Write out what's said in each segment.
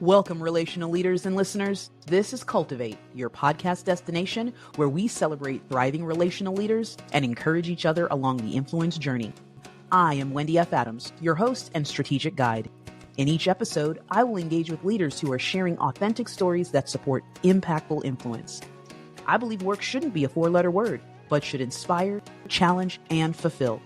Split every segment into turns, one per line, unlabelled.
Welcome, relational leaders and listeners. This is Cultivate, your podcast destination where we celebrate thriving relational leaders and encourage each other along the influence journey. I am Wendy F. Adams, your host and strategic guide. In each episode, I will engage with leaders who are sharing authentic stories that support impactful influence. I believe work shouldn't be a four-letter word, but should inspire, challenge, and fulfill.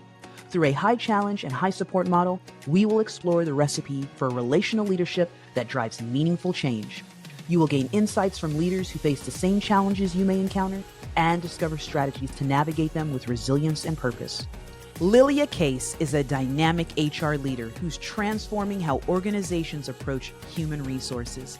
Through a high challenge and high support model, we will explore the recipe for relational leadership that drives meaningful change. You will gain insights from leaders who face the same challenges you may encounter and discover strategies to navigate them with resilience and purpose. Lelia Case is a dynamic HR leader who's transforming how organizations approach human resources.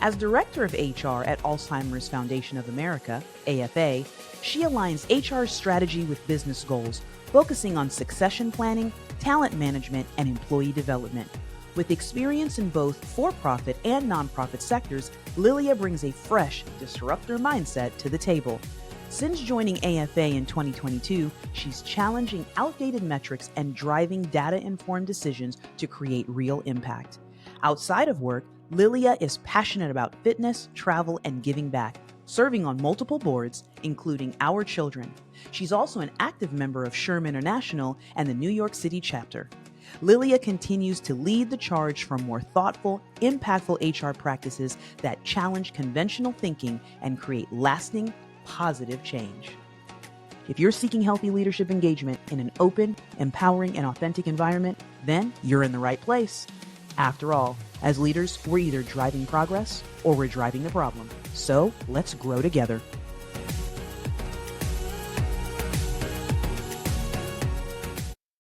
As Director of HR at Alzheimer's Foundation of America, AFA, she aligns HR strategy with business goals, focusing on succession planning, talent management, and employee development. With experience in both for-profit and nonprofit sectors, Lelia brings a fresh, disruptor mindset to the table. Since joining AFA in 2022, she's challenging outdated metrics and driving data-informed decisions to create real impact. Outside of work, Lelia is passionate about fitness, travel, and giving back, serving on multiple boards, including Our Children. She's also an active member of SHRM International and the New York City chapter. Lelia continues to lead the charge for more thoughtful, impactful HR practices that challenge conventional thinking and create lasting, positive change. If you're seeking healthy leadership engagement in an open, empowering, and authentic environment, then you're in the right place. After all, as leaders, we're either driving progress or we're driving the problem. So let's grow together.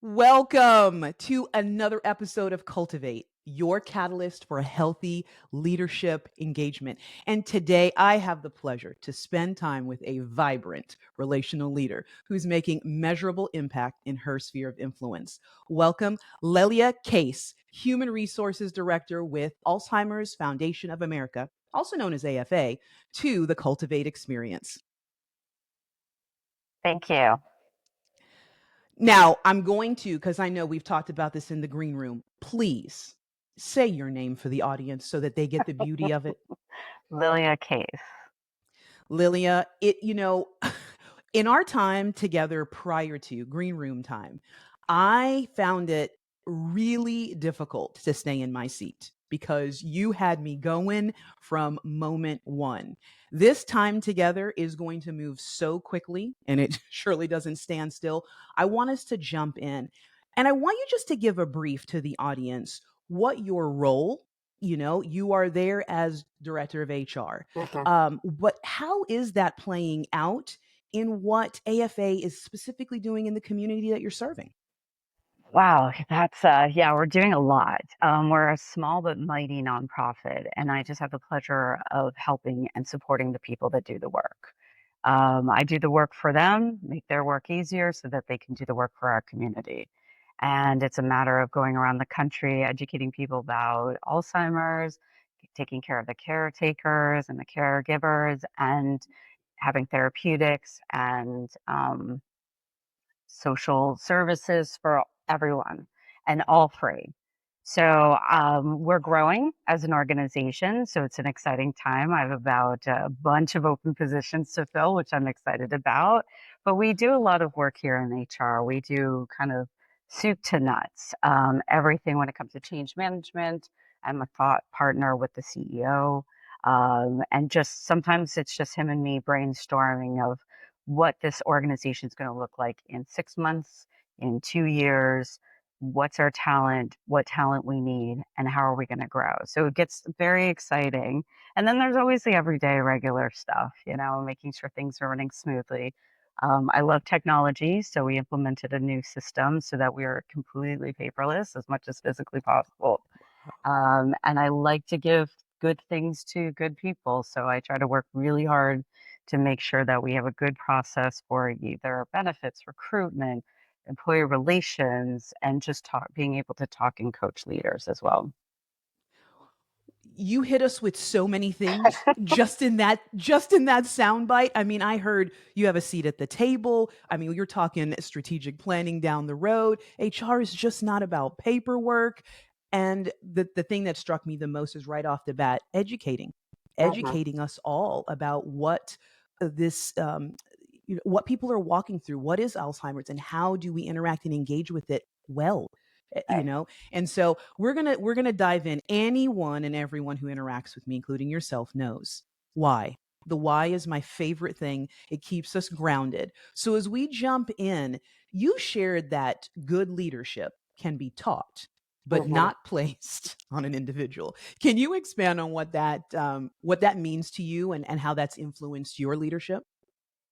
Welcome to another episode of Cultivate, your catalyst for a healthy leadership engagement. And today I have the pleasure to spend time with a vibrant relational leader who's making measurable impact in her sphere of influence. Welcome, Lelia Case, Human Resources Director with Alzheimer's Foundation of America, also known as AFA, to the Cultivate experience.
Thank you.
Now, I'm going to, because I know we've talked about this in the green room, please say your name for the audience so that they get the beauty of it.
Lelia Case.
Lelia, in our time together prior to green room time, I found it really difficult to stay in my seat because you had me going from moment one. This time together is going to move so quickly, and it surely doesn't stand still. I want us to jump in, and I want you just to give a brief to the audience what your role, you are there as Director of HR. But how is that playing out in what AFA is specifically doing in the community that you're serving?
Wow, that's we're doing a lot. We're a small but mighty nonprofit, and I just have the pleasure of helping and supporting the people that do the work. I do the work for them, make their work easier so that they can do the work for our community. And it's a matter of going around the country, educating people about Alzheimer's, taking care of the caretakers and the caregivers, and having therapeutics and social services for everyone and all free. So we're growing as an organization. So it's an exciting time. I have about a bunch of open positions to fill, which I'm excited about. But we do a lot of work here in HR. We do kind of soup to nuts, everything when it comes to change management. I'm a thought partner with the CEO. And just sometimes it's just him and me brainstorming of what this organization is going to look like in 6 months, in 2 years, what's our talent, what talent we need, and how are we going to grow. So it gets very exciting. And then there's always the everyday regular stuff, making sure things are running smoothly. I love technology, so we implemented a new system so that we are completely paperless as much as physically possible. And I like to give good things to good people. So I try to work really hard to make sure that we have a good process for either benefits, recruitment, employee relations, and just being able to talk and coach leaders as well.
You hit us with so many things just in that soundbite. I mean, I heard you have a seat at the table. I mean, you're talking strategic planning down the road. HR is just not about paperwork. And the thing that struck me the most is right off the bat,
Mhm.
educating us all about what this what people are walking through, what is Alzheimer's, and how do we interact and engage with it well.
Right.
And so we're gonna dive in. Anyone and everyone who interacts with me, including yourself, knows why. The why is my favorite thing. It keeps us grounded. So as we jump in, you shared that good leadership can be taught but
Mhm.
not placed on an individual. Can you expand on what that means to you, and how that's influenced your leadership?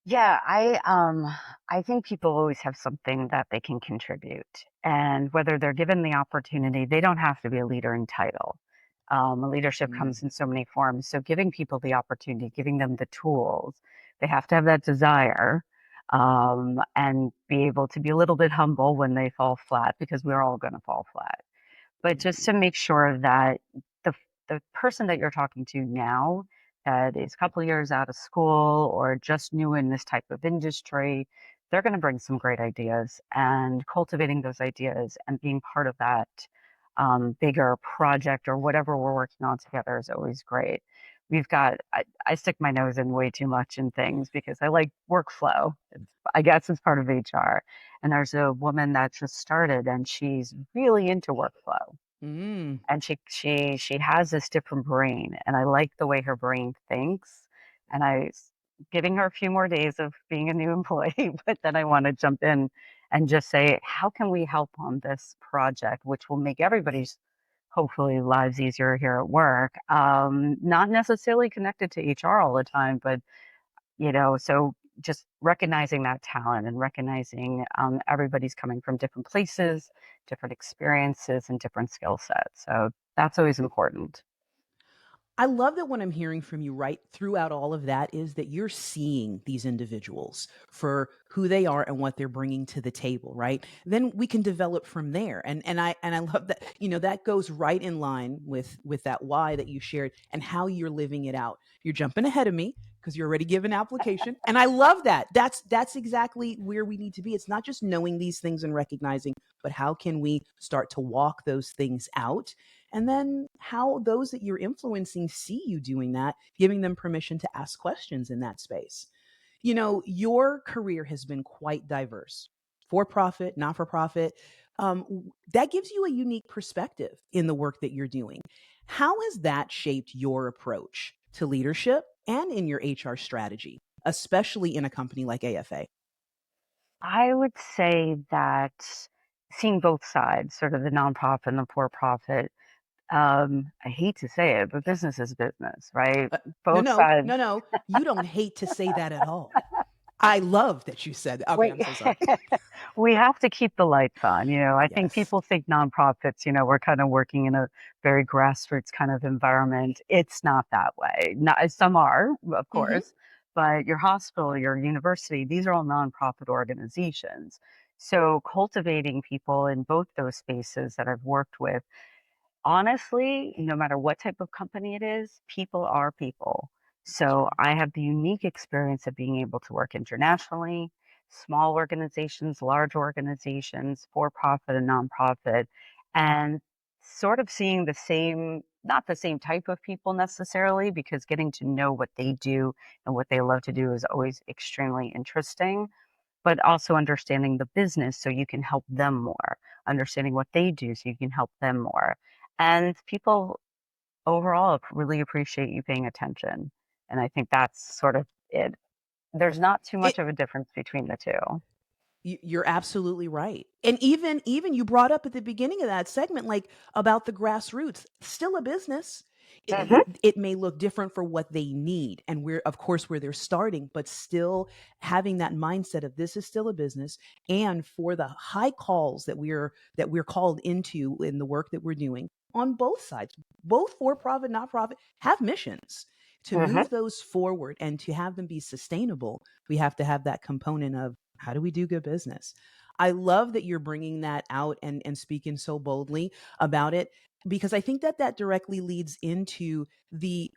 Yeah, I think people always have something that they can contribute. And whether they're given the opportunity, they don't have to be a leader in title. Leadership
Mm,
comes in so many forms. So giving people the opportunity, giving them the tools, they have to have that desire, and be able to be a little bit humble when they fall flat, because we're all going to fall flat. But just to make sure that the the person that you're talking to now, that is a couple of years out of school or just new in this type of industry, they're going to bring some great ideas, and cultivating those ideas and being part of that bigger project or whatever we're working on together is always great. I stick my nose in way too much in things because I like workflow. I guess it's part of HR. And there's a woman that just started and she's really into workflow,
mm.
and she has this different brain, and I like the way her brain thinks, and giving her a few more days of being a new employee, but then I want to jump in and just say, how can we help on this project, which will make everybody's hopefully lives easier here at work. Not necessarily connected to HR all the time, but so just recognizing that talent and recognizing everybody's coming from different places, different experiences, and different skill sets. So that's always important.
I love that what I'm hearing from you right throughout all of that is that you're seeing these individuals for who they are and what they're bringing to the table, right? Then we can develop from there. And I love that, that goes right in line with that why that you shared and how you're living it out. You're jumping ahead of me because you're already given application. And I love that. That's exactly where we need to be. It's not just knowing these things and recognizing, but how can we start to walk those things out, and then how those that you're influencing see you doing that, giving them permission to ask questions in that space. Your career has been quite diverse, for profit, not for profit. That gives you a unique perspective in the work that you're doing. How has that shaped your approach to leadership and in your HR strategy, especially in a company like AFA?
I would say that seeing both sides, sort of the nonprofit and the for profit, I hate to say it, but business is business, right?
No,
Both
no,
sides.
no, no. You don't hate to say that at all. I love that you said, okay,
Wait,
I'm so sorry.
we have to keep the lights on. I think
Yes.
people think nonprofits, we're kind of working in a very grassroots kind of environment. It's not that way. Not, some are, of
Hmm.
course, but your hospital, your university, these are all nonprofit organizations. So cultivating people in both those spaces that I've worked with, honestly, no matter what type of company it is, people are people.
That's
So
right.
I have the unique experience of being able to work internationally, small organizations, large organizations, for profit and nonprofit, and sort of seeing not the same type of people necessarily, because getting to know what they do and what they love to do is always extremely interesting, but also understanding the business so you can help them more, understanding what they do so you can help them more. And people overall really appreciate you paying attention. And I think that's sort of it. There's not too
It
much of a difference between the two.
You're absolutely right. And even you brought up at the beginning of that segment, like about the grassroots, still a business.
Mhm.
It may look different for what they need, and we're of course where they're starting, but still having that mindset of this is still a business, and for the high calls that we're called into in the work that we're doing on both sides, both for profit, not profit, have missions to
Mhm.
move those forward and to have them be sustainable. We have to have that component of how do we do good business? I love that you're bringing that out and speaking so boldly about it, because I think that that directly leads into the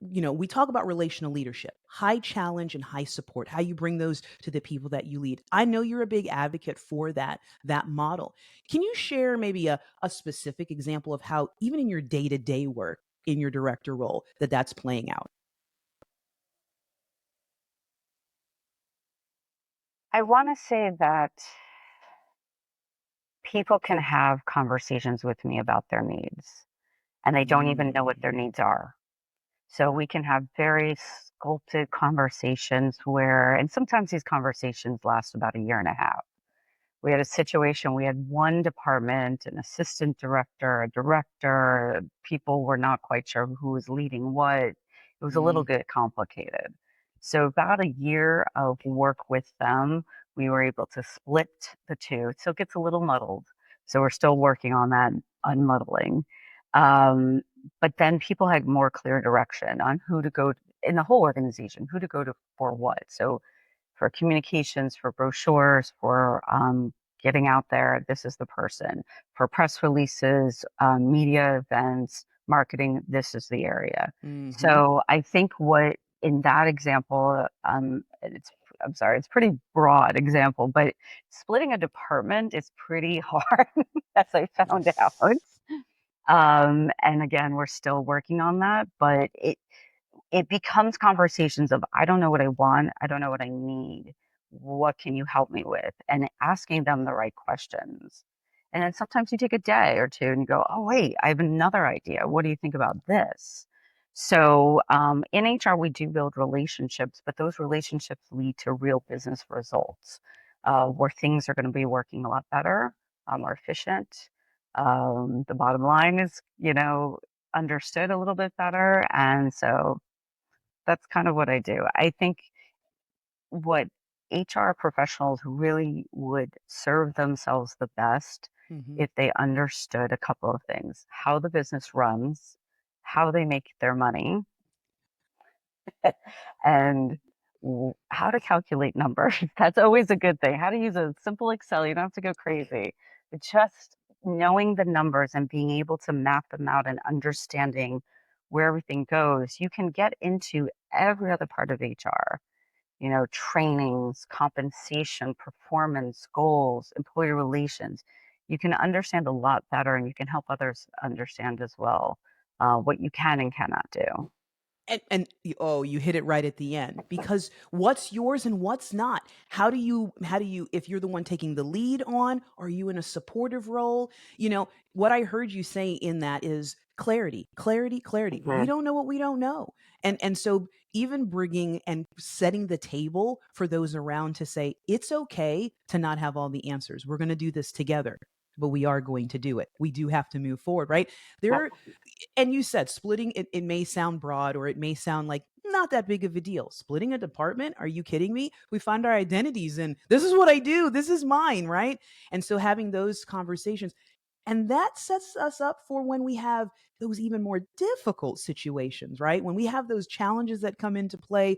we talk about relational leadership, high challenge and high support, how you bring those to the people that you lead. I know you're a big advocate for that model. Can you share maybe a specific example of how, even in your day-to-day work in your director role, that's playing out?
I want to say that people can have conversations with me about their needs, and they don't even know what their
Mm.
needs are. So we can have very sculpted conversations where, and sometimes these conversations last about a year and a half. We had a situation, we had one department, an assistant director, a director, people were not quite sure who was leading what. It was a little
Mm.
bit complicated. So about a year of work with them, we were able to split the two. It still gets a little muddled. So we're still working on that unmuddling. Um, but then people had more clear direction on who to go in the whole organization, who to go to for what. So for communications, for brochures, for getting out there, this is the person. For press releases, media events, marketing, this is the area.
Hmm.
So I think what in that example, I'm sorry, it's pretty broad example, but splitting a department is pretty hard, as I found out. And again, we're still working on that, but it becomes conversations of, I don't know what I want, I don't know what I need. What can you help me with? And asking them the right questions. And then sometimes you take a day or two and you go, oh, wait, I have another idea. What do you think about this? So in HR, we do build relationships, but those relationships lead to real business results where things are going to be working a lot better, more efficient. The bottom line is, understood a little bit better. And so that's kind of what I do. I think what HR professionals really would serve themselves the best
Hmm.
if they understood a couple of things: how the business runs, how they make their money, and how to calculate numbers. That's always a good thing. How to use a simple Excel. You don't have to go crazy. But just knowing the numbers and being able to map them out and understanding where everything goes, you can get into every other part of HR, trainings, compensation, performance, goals, employee relations. You can understand a lot better and you can help others understand as well what you can and cannot do.
Oh, you hit it right at the end, because what's yours and what's not? How do you, if you're the one taking the lead on, are you in a supportive role? What I heard you say in that is clarity, clarity, clarity. We
Mhm.
don't know what we don't know. And so even bringing and setting the table for those around to say it's okay to not have all the answers. We're going to do this together, but we are going to do it. We do have to move forward, right? There And you said splitting it may sound broad, or it may sound like not that big of a deal. Splitting a department? Are you kidding me? We find our identities and this is what I do. This is mine, right? And so having those conversations, and that sets us up for when we have those even more difficult situations, right? When we have those challenges that come into play,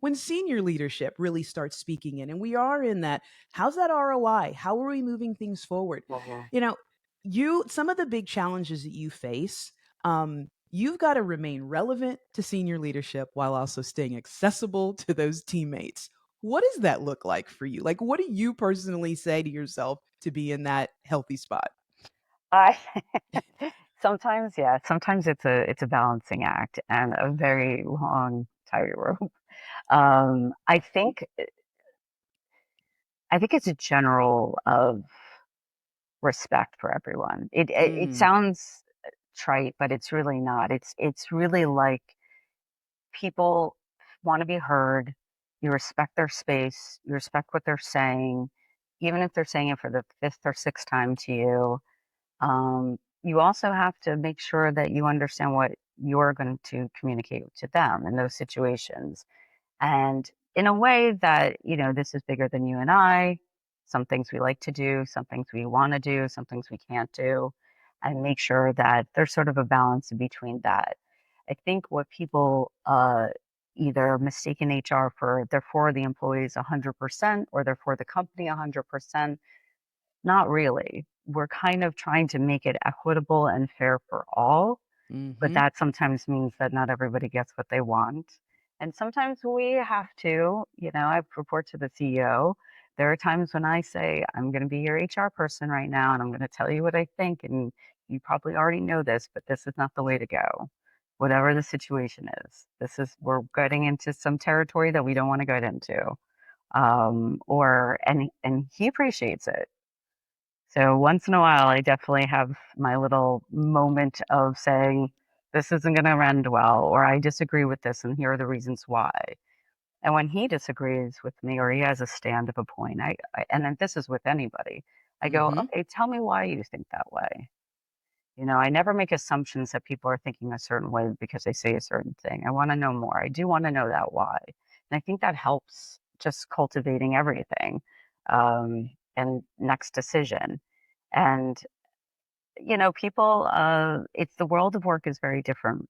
when senior leadership really starts speaking in, and we are in that, how's that ROI? How are we moving things forward?
Mhm.
You know, some of the big challenges that you face, you've got to remain relevant to senior leadership while also staying accessible to those teammates. What does that look like for you? Like, what do you personally say to yourself to be in that healthy spot?
I sometimes, yeah, sometimes it's a balancing act and a very long tightrope. I think it's a general of respect for everyone. It
Mm.
sounds trite, but it's really not. It's really like people want to be heard. You respect their space. You respect what they're saying, even if they're saying it for the fifth or sixth time to you. You also have to make sure that you understand what you're going to communicate to them in those situations. And in a way that, this is bigger than you and I. Some things we like to do, some things we want to do, some things we can't do, and make sure that there's sort of a balance in between that. I think what people either mistake in HR for, they're for the employees 100% or they're for the company 100%. Not really. We're kind of trying to make it equitable and fair for all. But
Mm-hmm.
that sometimes means that not everybody gets what they want. And sometimes we have to, I report to the CEO. There are times when I say, I'm going to be your HR person right now, and I'm going to tell you what I think. And you probably already know this, but this is not the way to go. Whatever the situation is, we're getting into some territory that we don't want to get into. And he appreciates it. So once in a while, I definitely have my little moment of saying, this isn't going to end well, or I disagree with this, and here are the reasons why. And when he disagrees with me, or he has a stand of a point, and then this is with anybody, I go,
Mm-hmm.
okay, tell me why you think that way. I never make assumptions that people are thinking a certain way because they say a certain thing. I want to know more. I do want to know that why. And I think that helps just cultivating everything. And next decision. And people, it's the world of work is very different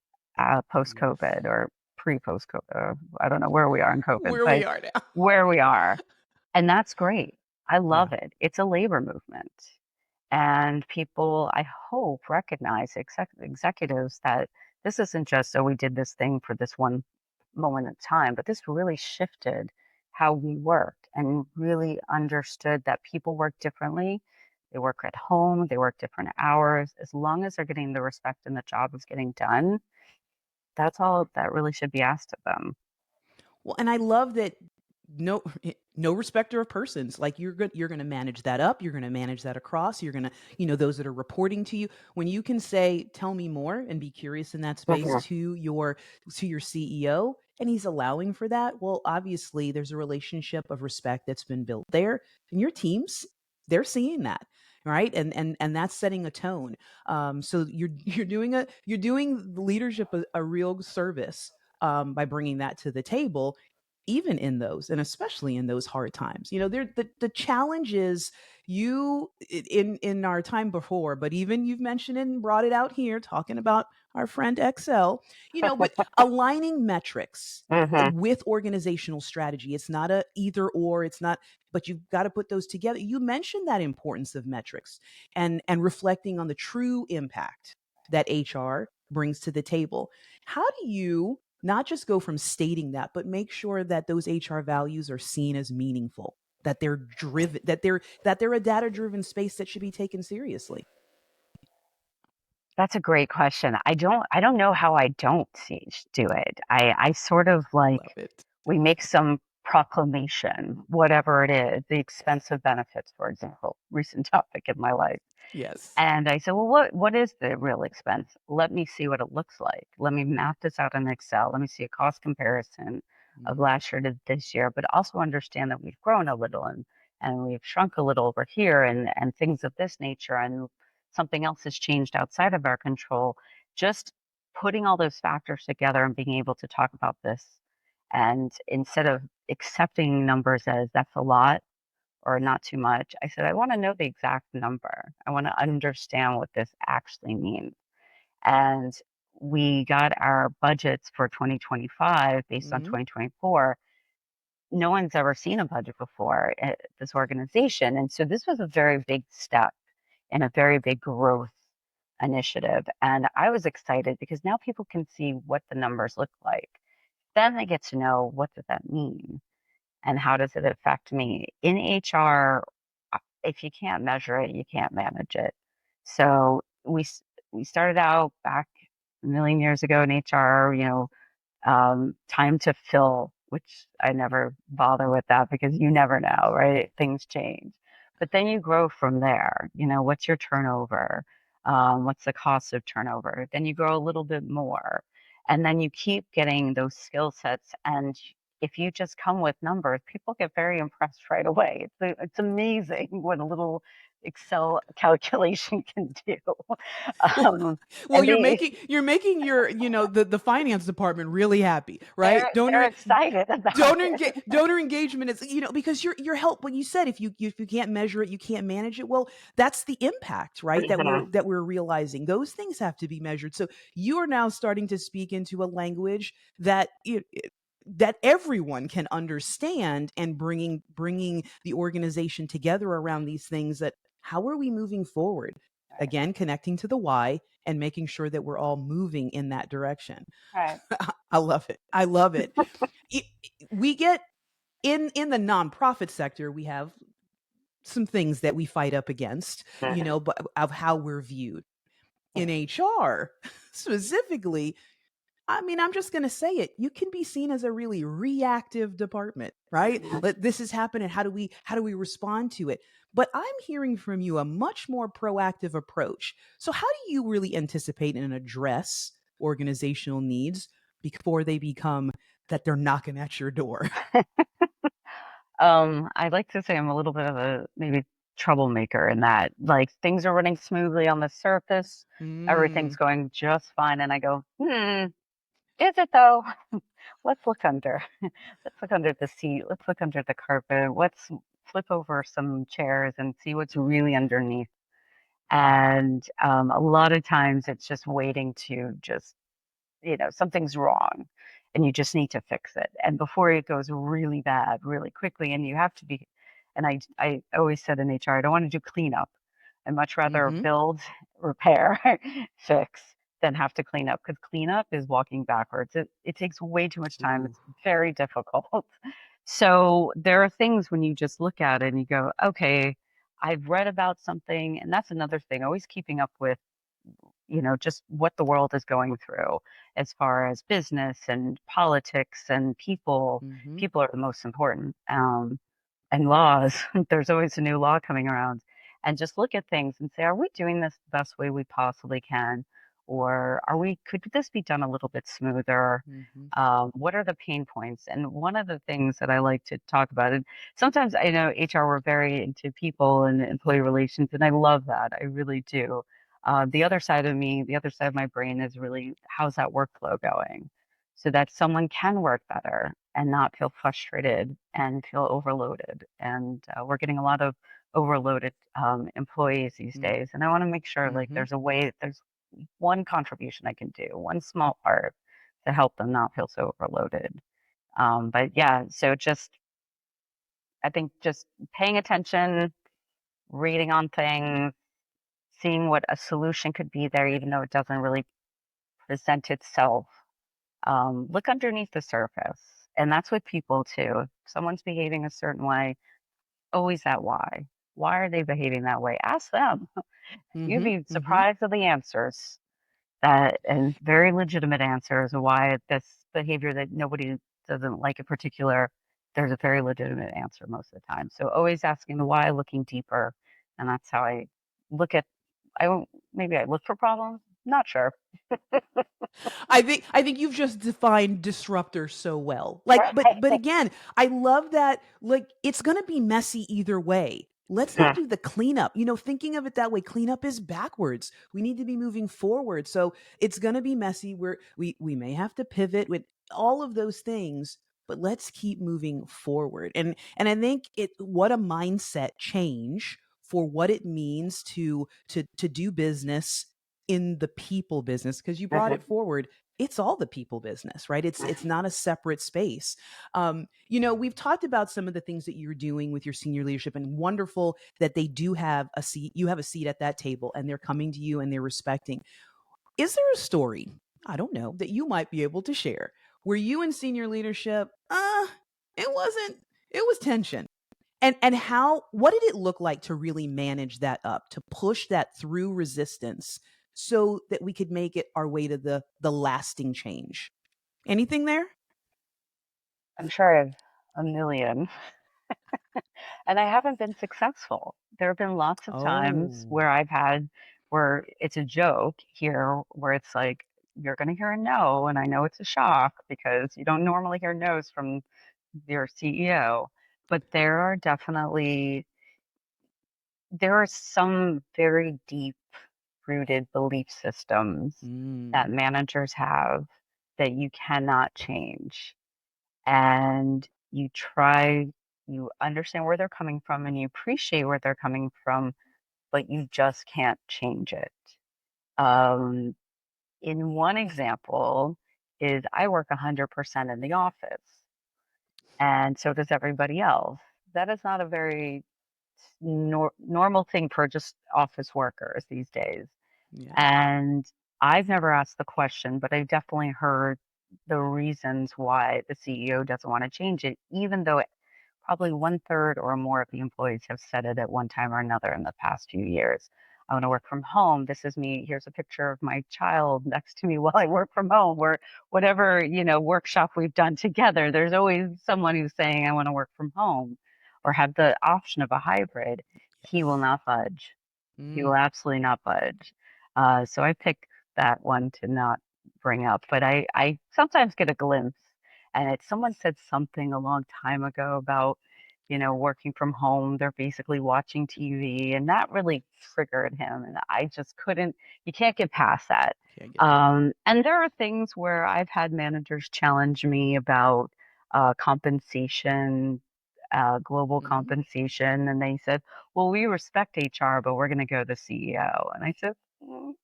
post
Yes.
COVID or pre post COVID. I don't know where we are in COVID,
Where
but
we are now.
where we are. And that's great. I
Yeah.
love it. It's a labor movement. And people, I hope, recognize executives that this isn't just, oh, we did this thing for this one moment in time, but this really shifted how we worked and really understood that people work differently. They work at home, they work different hours. As long as they're getting the respect and the job is getting done, that's all that really should be asked of them.
Well, and I love that no respecter of persons. Like you're going to manage that up, you're going to manage that across, you're going to, those that are reporting to you, when you can say tell me more and be curious in that space
Mhm.
to your CEO, and he's allowing for that, well, obviously there's a relationship of respect that's been built there, and your teams, they're seeing that, right? And that's setting a tone. So you're doing leadership a real service, by bringing that to the table, even in those, and especially in those hard times. The challenge is, in our time before, but even you've mentioned and brought it out here, talking about our friend Excel, but aligning metrics
Mhm.
with organizational strategy. It's not a either or, it's not, but you've got to put those together. You mentioned that importance of metrics and reflecting on the true impact that HR brings to the table. How do you not just go from stating that, but make sure that those HR values are seen as meaningful, that they're driven, that they're a data driven space that should be taken seriously?
That's a great question. I don't know how I don't do it. I sort of
Love
like
it.
we make some proclamation, whatever it is, the expensive benefits, for example, recent topic in my life.
Yes.
And I said, well, what is the real expense? Let me see what it looks like. Let me map this out in Excel. Let me see a cost comparison of
Mm-hmm.
last year to this year, but also understand that we've grown a little and we've shrunk a little over here and things of this nature and something else has changed outside of our control. Just putting all those factors together and being able to talk about this. And instead of accepting numbers as that's a lot or not too much. I said, I want to know the exact number. I want to understand what this actually means. And we got our budgets for 2025 based on
Mm-hmm.
2024. No one's ever seen a budget before at this organization. And so this was a very big step and a very big growth initiative. And I was excited because now people can see what the numbers look like. Then they get to know what does that mean? And how does it affect me? In HR, if you can't measure it, you can't manage it. So we started out back a million years ago in HR, time to fill, which I never bother with that because you never know, right? Things change. But then you grow from there. What's your turnover? What's the cost of turnover? Then you grow a little bit more. And then you keep getting those skill sets. And if you just come with numbers, people get very impressed right away. It's amazing what a little Excel calculation can do.
Well,
Um,
well,
and
you're
they
making you're making your the finance department really happy, right?
they're excited about it.
Donor engagement is, because you're help when you said, if you can't measure it, you can't manage it. Well, that's the impact, right? That we're
Mhm.
that we're realizing. Those things have to be measured. So you are now starting to speak into a language that everyone can understand, and bringing the organization together around these things. That how are we moving forward? Again, connecting to the why, and making sure that we're all moving in that direction.
Right.
I love it. I love it. It- we get in the nonprofit sector, we have some things that we fight up against,
Mhm.
but of how we're viewed. In HR specifically, I mean, I'm just going to say it. You can be seen as a really reactive department, right? Like, this is happening. How do we respond to it? But I'm hearing from you a much more proactive approach. So how do you really anticipate and address organizational needs before they become that they're knocking at your door?
I like to say I'm a little bit of a maybe troublemaker in that, like, things are running smoothly on the surface, everything's
Mm.
going just fine, and I go, is it though? Let's look under. Let's look under the seat. Let's look under the carpet. Let's flip over some chairs and see what's really underneath. And a lot of times it's just waiting to just, something's wrong and you just need to fix it. And before it goes really bad, really quickly, and you have to be, and I always said in HR, I don't want to do cleanup. I'd much rather
Mhm.
build, repair, fix than have to clean up because cleanup is walking backwards. It takes way too much time.
Ooh.
It's very difficult. So there are things when you just look at it and you go, okay, I've read about something, and that's another thing, always keeping up with, just what the world is going through as far as business and politics and people.
Mhm.
People are the most important. And laws. There's always a new law coming around. And just look at things and say, are we doing this the best way we possibly can? Or could this be done a little bit smoother?
Mhm.
What are the pain points? And one of the things that I like to talk about, and sometimes I know HR, we're very into people and employee relations, and I love that. I really do. The other side of me, the other side of my brain is really, how's that workflow going? So that someone can work better and not feel frustrated and feel overloaded. And we're getting a lot of overloaded employees these
Mm.
days. And I want to make sure, like,
Mhm.
there's a way, there's one contribution I can do, one small part to help them not feel so overloaded. But yeah, so just, I think just paying attention, reading on things, seeing what a solution could be there, even though it doesn't really present itself. Look underneath the surface. And that's with people too. If someone's behaving a certain way, always that why. Why are they behaving that way? Ask them. You'd
Mhm.
be
Mhm.
surprised at the answers that, and very legitimate answers of why this behavior that nobody doesn't like in particular, there's a very legitimate answer most of the time. So always asking the why, looking deeper. And that's how I look at, I don't, maybe I look for problems. Not sure.
I think you've just defined disruptor so well. Like, but
Right.
again, I love that. Like, it's gonna be messy either way. Let's not do the cleanup. Thinking of it that way, cleanup is backwards. We need to be moving forward. So it's gonna be messy. We may have to pivot with all of those things, but let's keep moving forward. And I think what a mindset change for what it means to do business in the people business, because you brought it forward. It's all the people business, right? It's not a separate space. We've talked about some of the things that you're doing with your senior leadership, and wonderful that they do have a seat. You have a seat at that table, and they're coming to you and they're respecting. Is there a story, I don't know, that you might be able to share where you and senior leadership, it wasn't, it was tension, and how, what did it look like to really manage that up, to push that through resistance so that we could make it our way to the lasting change? Anything there?
I'm sure I've a million, and I haven't been successful. There have been lots of times
Oh.
where where it's a joke here, where it's like, you're going to hear a no. And I know it's a shock because you don't normally hear no's from your CEO. But there are some very deep rooted belief systems that
Mm.
managers have that you cannot change. And you understand where they're coming from and you appreciate where they're coming from, but you just can't change it. Um, in one example is I work 100% in the office, and so does everybody else. That is not a very normal thing for just office workers these days.
Yeah.
And I've never asked the question, but I've definitely heard the reasons why the CEO doesn't want to change it, even though probably one third or more of the employees have said it at one time or another in the past few years. I want to work from home. This is me. Here's a picture of my child next to me while I work from home, or whatever, workshop we've done together. There's always someone who's saying, I want to work from home or have the option of a hybrid. He will
Yes.
not budge. He
Mm,
will absolutely not budge. So I picked that one to not bring up, but I sometimes get a glimpse, and it's someone said something a long time ago about, working from home. They're basically watching TV, and that really triggered him. And I just couldn't, you can't get past that.
can't get past.
And there are things where I've had managers challenge me about compensation, global
Hmm.
compensation, and they said, well, we respect HR, but we're going to go the CEO. And I said, "Mm,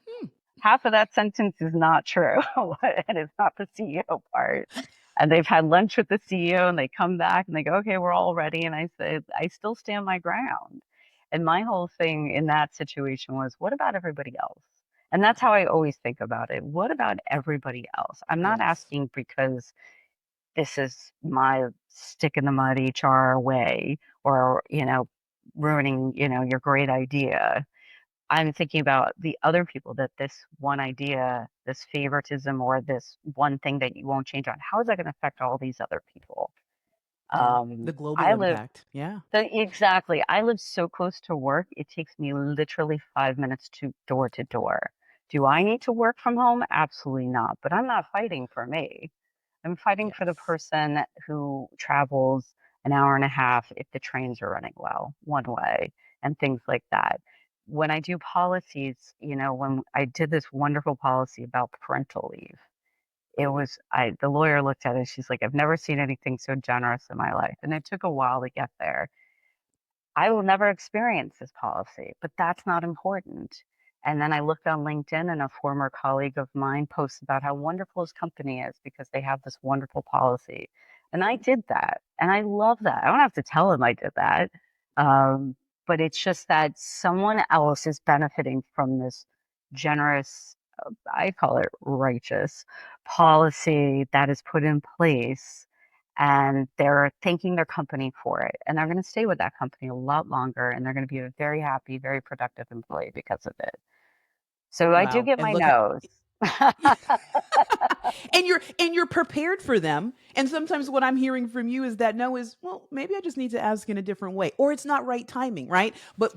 Hmm.
half of that sentence is not true, and it's not the CEO part." And they've had lunch with the CEO, and they come back and they go, okay, we're all ready. And I said, I still stand my ground. And my whole thing in that situation was, what about everybody else? And that's how I always think about it. What about everybody else? I'm not
Yes.
asking because this is my stick in the mud HR way, or, ruining, your great idea. I'm thinking about the other people that this one idea, this favoritism, or this one thing that you won't change on, how is that going to affect all these other people?
Yeah. The global
I live
impact. Yeah.
exactly. I live so close to work. It takes me literally 5 minutes to door. Do I need to work from home? Absolutely not. But I'm not fighting for me. I'm fighting for the
Yes.
person who travels an hour and a half if the trains are running well, one way, and things like that. When I do policies, when I did this wonderful policy about parental leave, the lawyer looked at it. She's like, I've never seen anything so generous in my life. And it took a while to get there. I will never experience this policy, but that's not important. And then I looked on LinkedIn, and a former colleague of mine posts about how wonderful his company is because they have this wonderful policy. And I did that. And I love that. I don't have to tell him I did that. Um, but it's just that someone else is benefiting from this generous, I call it righteous policy that is put in place, and they're thanking their company for it. And they're going to stay with that company a lot longer, and they're going to be a very happy, very productive employee because of it. So I do
Wow.
get
And
my
look at
nose.
and you're prepared for them. And sometimes what I'm hearing from you is that no is, well, maybe I just need to ask in a different way, or it's not right timing, right? But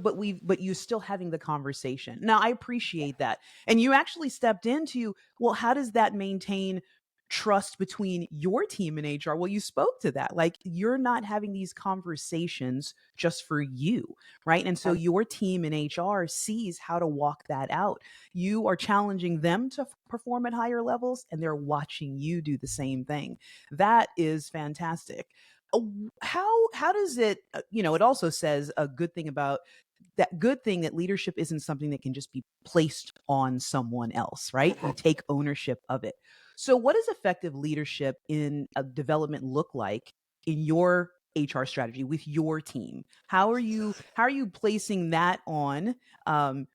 you still having the conversation. Now I appreciate that. And you actually stepped into, well, how does that maintain trust between your team and HR? Well, you spoke to that. Like, you're not having these conversations just for you, right? And so your team in HR sees how to walk that out. You are challenging them to perform at higher levels, and they're watching you do the same thing. That is fantastic. Uh, how does it, it also says a good thing about that, good thing that leadership isn't something that can just be placed on someone else, right? You take ownership of it. So what does effective leadership in a development look like in your HR strategy with your team? How are you placing that on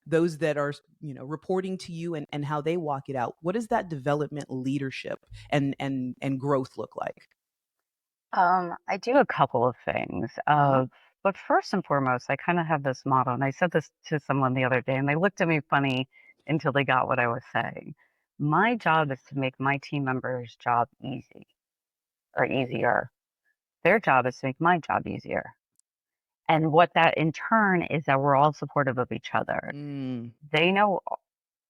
those that are, reporting to you, and how they walk it out? What does that development leadership and growth look like?
I do a couple of things.
Uh-huh.
But first and foremost, I kind of have this model, and I said this to someone the other day, and they looked at me funny until they got what I was saying. My job is to make my team members' job easy or easier. Their job is to make my job easier. And what that in turn is that we're all supportive of each other.
Mm,
They know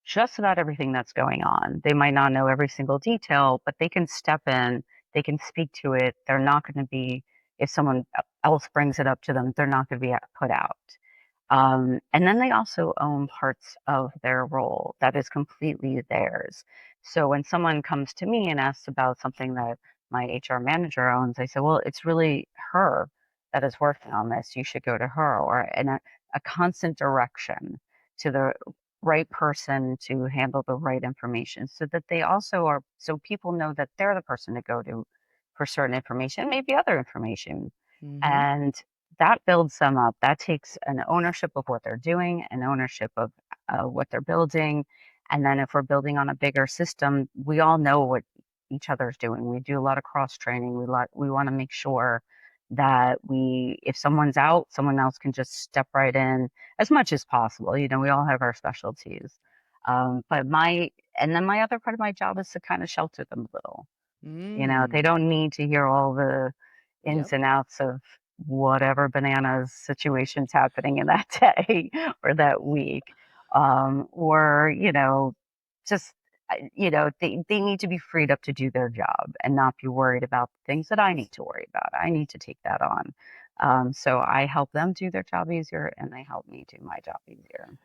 just about everything that's going on. They might not know every single detail, but they can step in, they can speak to it. They're not going to be, if someone else brings it up to them, they're not going to be put out. And then they also own parts of their role that is completely theirs. So when someone comes to me and asks about something that my HR manager owns, I say, well, it's really her that is working on this. You should go to her, or a constant direction to the right person to handle the right information, so that they also are, so people know that they're the person to go to for certain information, maybe other information.
mm-hmm.
And that builds them up. That takes an ownership of what they're doing, an ownership of what they're building. And then if we're building on a bigger system, we all know what each other's doing. We do a lot of cross training. We want to make sure that if someone's out, someone else can just step right in as much as possible. You know, we all have our specialties. And then my other part of my job is to kind of shelter them a little. You know,
Mm.
they don't need to hear all the ins
Yep.
and outs of whatever bananas situations happening in that day or that week. Or, you know, just, they need to be freed up to do their job and not be worried about the things that I need to worry about. I need to take that on. So I help them do their job easier and they help me do my job easier.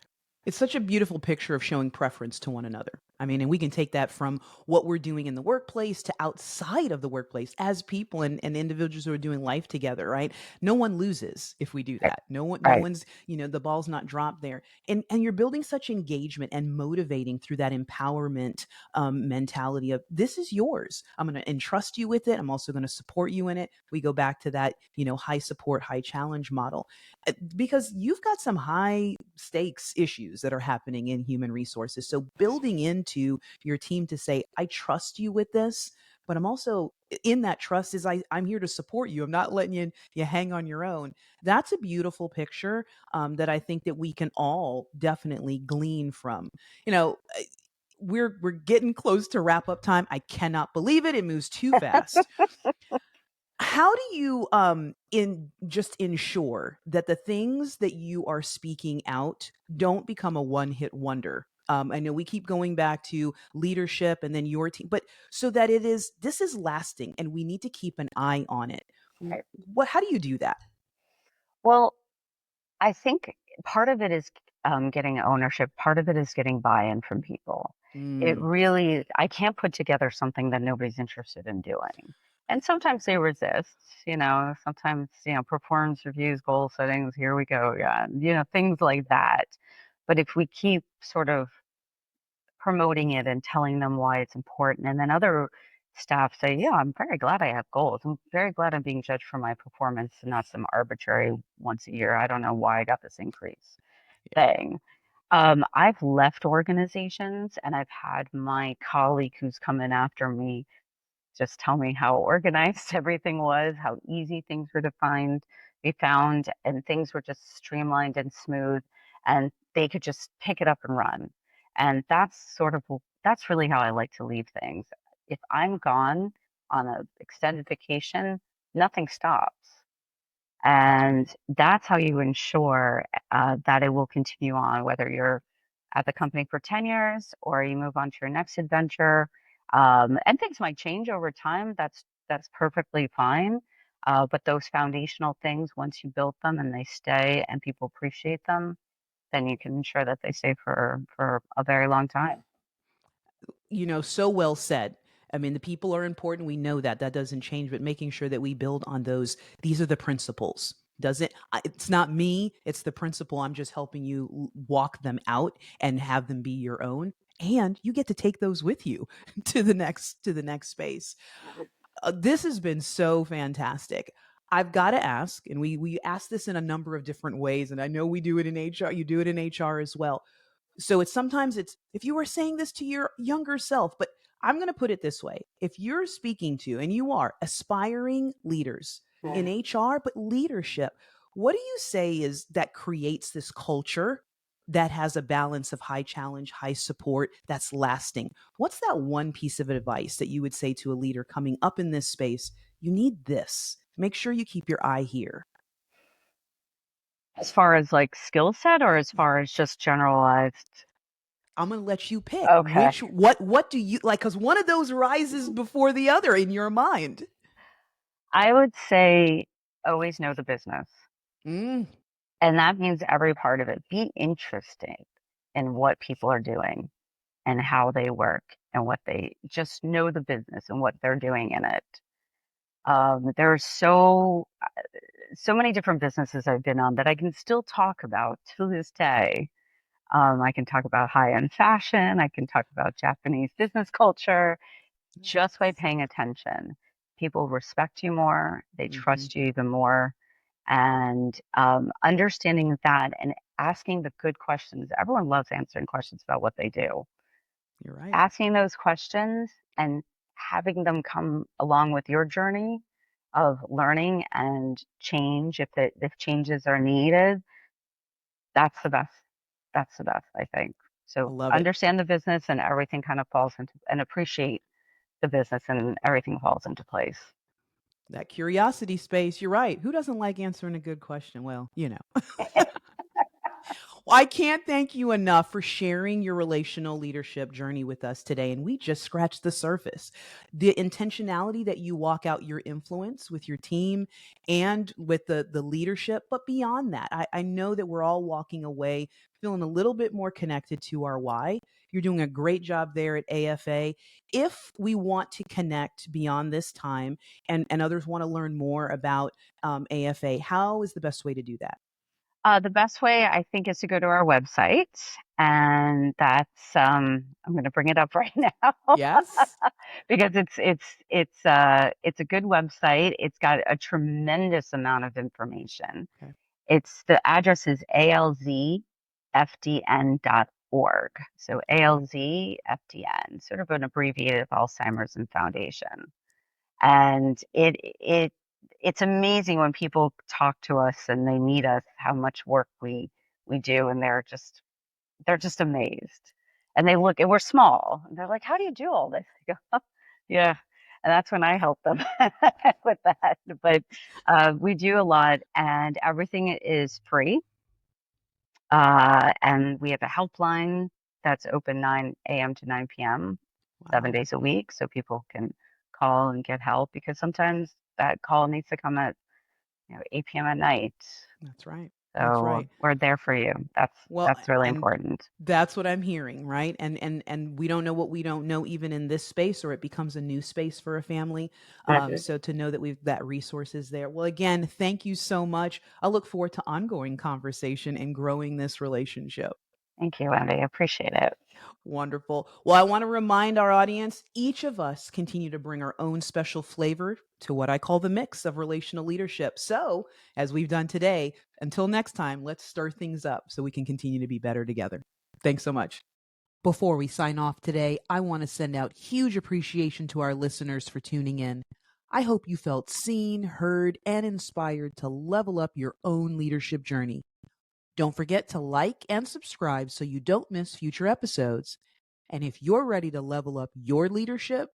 It's such a beautiful picture of showing preference to one another. I mean, and we can take that from what we're doing in the workplace to outside of the workplace as people and individuals who are doing life together, right? No one loses if we do
Right.
that. No
Right.
one's, the ball's not dropped there. And you're building such engagement and motivating through that empowerment mentality of this is yours. I'm going to entrust you with it. I'm also going to support you in it. We go back to that, high support, high challenge model because you've got some high stakes issues that are happening in human resources. So building into your team to say, I trust you with this, but I'm also in that trust is I'm here to support you. I'm not letting you hang on your own. That's a beautiful picture that I think that we can all definitely glean from. You know, we're getting close to wrap up time. I cannot believe it. It moves too fast. How do you in just ensure that the things that you are speaking out don't become a one-hit wonder? I know we keep going back to leadership and then your team, but so that this is lasting and we need to keep an eye on it.
Right.
How do you do that?
Well, I think part of it is getting ownership. Part of it is getting buy-in from people.
Mm,
I can't put together something that nobody's interested in doing. And sometimes they resist, sometimes, performance reviews, goal settings, here we go again, things like that. But if we keep sort of promoting it and telling them why it's important. And then other staff say, yeah, I'm very glad I have goals. I'm very glad I'm being judged for my performance and not some arbitrary once a year. I don't know why I got this increase
yeah.
thing. I've left organizations and I've had my colleague who's come in after me just tell me how organized everything was, how easy things were to be found, and things were just streamlined and smooth, and they could just pick it up and run. And that's really how I like to leave things. If I'm gone on an extended vacation, nothing stops.
That's right.
And that's how you ensure that it will continue on, whether you're at the company for 10 years or you move on to your next adventure. And things might change over time. That's perfectly fine. But those foundational things, once you build them and they stay and people appreciate them, then you can ensure that they stay for a very long time.
So well said. I mean, the people are important. We know that doesn't change, but making sure that we build on those. These are the principles. Doesn't it's not me, it's the principle. I'm just helping you walk them out and have them be your own. And you get to take those with you to the next space. This has been so fantastic. I've got to ask, and we ask this in a number of different ways, and I know we do it in HR. You do it in HR as well. So it's if you were saying this to your younger self, but I'm going to put it this way. If you're speaking to and you are aspiring leaders in HR but leadership, what do you say is that creates this culture that has a balance of high challenge, high support that's lasting? What's that one piece of advice that you would say to a leader coming up in this space? You need this. Make sure you keep your eye here.
As far as like skill set or as far as just generalized?
I'm going to let you pick
Okay.
which what do you like, cuz one of those rises before the other in your mind.
I would say always know the business.
Mm,
And that means every part of it. Be interested in what people are doing and how they work and what they just know the business and what they're doing in it. There are so many different businesses I've been on that I can still talk about to this day. I can talk about high-end fashion. I can talk about Japanese business culture just by paying attention. People respect you more. They
mm-hmm.
trust you even more. And understanding that and asking the good questions. Everyone loves answering questions about what they do.
You're right.
Asking those questions and having them come along with your journey of learning and change if changes are needed, that's the best. That's the best, I think.
I
So
love it.
understand the business and everything kind of falls into and appreciate the business and everything falls into place.
That curiosity space, you're right. Who doesn't like answering a good question? Well, Well, I can't thank you enough for sharing your relational leadership journey with us today. And we just scratched the surface. The intentionality that you walk out your influence with your team and with the leadership, but beyond that, I know that we're all walking away feeling a little bit more connected to our why. You're doing a great job there at AFA. If we want to connect beyond this time and others want to learn more about AFA, how is the best way to do that?
The best way I think is to go to our website, and that's I'm going to bring it up right now
Yes.
because it's a good website. It's got a tremendous amount of information.
Okay.
It's the address is alzfdn.org. So ALZFDN, sort of an abbreviated of Alzheimer's and Foundation. And it's amazing when people talk to us and they meet us how much work we do, and they're just amazed. And they look, and we're small, and they're like, "How do you do all this?" I go, "Oh, yeah." And that's when I help them with that. But we do a lot, and everything is free. And we have a helpline that's open 9 a.m. to 9 p.m. 7 days a week, so people can call and get help because sometimes that call needs to come at 8 p.m. at night.
That's right. That's
So
right.
we're there for you. That's
Well,
that's really
and
important.
that's what I'm hearing, right? And we don't know what we don't know even in this space, or it becomes a new space for a family.
Mhm.
So to know that we've that resource is there. Well, again, thank you so much. I look forward to ongoing conversation and growing this relationship.
Thank you, Wendy. I appreciate it.
Wonderful. Well, I want to remind our audience each of us continue to bring our own special flavor to what I call the mix of relational leadership. So, as we've done today, until next time, let's stir things up so we can continue to be better together. Thanks so much. Before we sign off today, I want to send out huge appreciation to our listeners for tuning in. I hope you felt seen, heard, and inspired to level up your own leadership journey. Don't forget to like and subscribe so you don't miss future episodes. And if you're ready to level up your leadership,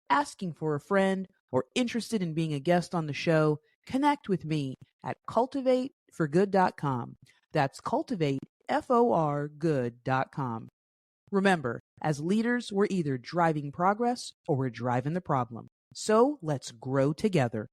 asking for a friend, or interested in being a guest on the show, connect with me at cultivateforgood.com. That's cultivateforgood.com. Remember, as leaders, we're either driving progress or we're driving the problem. So let's grow together.